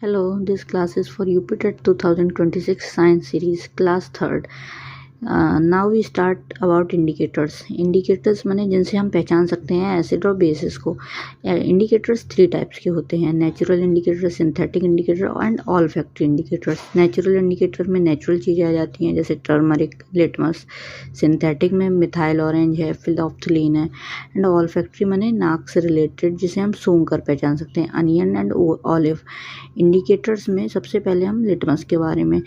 Hello, this class is for UPTET 2026 Science Series, Class 3rd. Now we start about indicators. Indicators माने जिनसे हम पहचान सकते हैं एसिड और बेसिस को. इंडिकेटर्स 3 टाइप्स के होते हैं: natural indicator, synthetic indicator and olfactory indicators. Natural indicator में नेचुरल चीज़ें आ जाती हैं जैसे टर्मरिक, लिटमस. सिंथेटिक में मिथाइल ऑरेंज है, फिनोल्फ्थलीन है. एंड ऑल्फैक्टरी माने नाक से रिलेटेड जिसे हम सूंघ कर पहचान सकते हैं, अनियन एंड ऑलिव. इंडिकेटर्स में सबसे पहले हम लिटमस के बारे में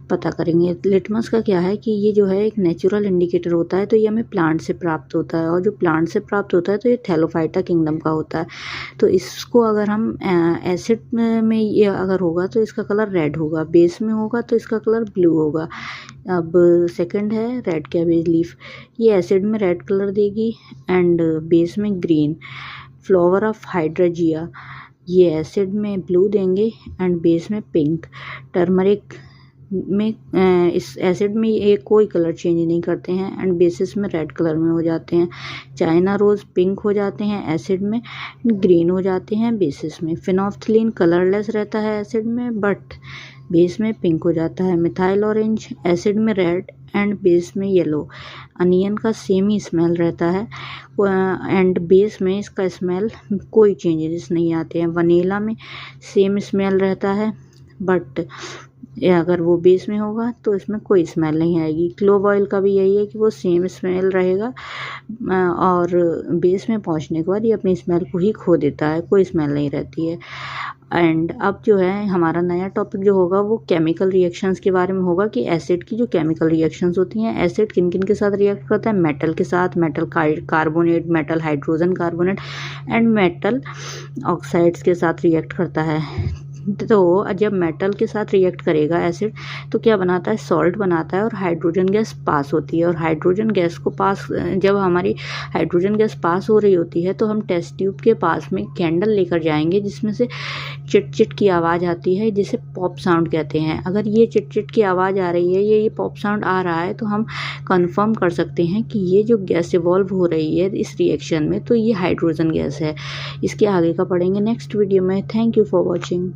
पता करेंगे. लिटमस का क्या है कि ये जो है एक नेचुरल इंडिकेटर होता है, तो ये हमें प्लांट से प्राप्त होता है, और जो प्लांट से प्राप्त होता है तो ये थैलोफाइटा किंगडम का होता है. तो इसको अगर हम एसिड में ये अगर होगा तो इसका कलर रेड होगा, बेस में होगा तो इसका कलर ब्लू होगा. अब सेकंड है रेड कैबेज लीफ. ये एसिड में रेड कलर देगी एंड बेस में ग्रीन. फ्लावर ऑफ हाइड्राजिया, ये एसिड में ब्लू देंगे एंड बेस में पिंक. टर्मरिक में इस एसिड में ये कोई कलर चेंज नहीं करते हैं एंड बेसिस में रेड कलर में हो जाते हैं. चाइना रोज़ पिंक हो जाते हैं एसिड में, ग्रीन हो जाते हैं बेसिस में. फिनोल्फ्थलीन कलरलेस रहता है एसिड में बट बेस में पिंक हो जाता है. मिथाइल ऑरेंज एसिड में रेड एंड बेस में येलो. अनियन का सेम ही स्मेल रहता है एंड बेस में इसका स्मेल कोई चेंजेस नहीं आते हैं. वनीला में सेम स्मेल रहता है बट अगर वो बेस में होगा तो इसमें कोई स्मेल नहीं आएगी. क्लोव ऑयल का भी यही है कि वो सेम स्मेल रहेगा और बेस में पहुंचने के बाद ये अपनी स्मेल को ही खो देता है, कोई स्मेल नहीं रहती है. एंड अब जो है हमारा नया टॉपिक जो होगा वो केमिकल रिएक्शंस के बारे में होगा कि एसिड की जो केमिकल रिएक्शंस होती हैं, एसिड किन किन के साथ रिएक्ट करता है. मेटल के साथ, metal carbonate, metal hydrogen carbonate and metal oxides के साथ रिएक्ट करता है. तो जब मेटल के साथ रिएक्ट करेगा एसिड तो क्या बनाता है, सॉल्ट बनाता है और हाइड्रोजन गैस पास होती है. और हाइड्रोजन गैस को पास, जब हमारी हाइड्रोजन गैस पास हो रही होती है तो हम टेस्ट ट्यूब के पास में कैंडल लेकर जाएंगे जिसमें से चिट चिट की आवाज़ आती है जिसे पॉप साउंड कहते हैं. अगर ये चिट चिट की आवाज़ आ रही है, ये पॉप साउंड आ रहा है, तो हम कंफर्म कर सकते हैं कि ये जो गैस इवॉल्व हो रही है इस रिएक्शन में तो ये हाइड्रोजन गैस है. इसके आगे का पढ़ेंगे नेक्स्ट वीडियो में. Thank you for watching.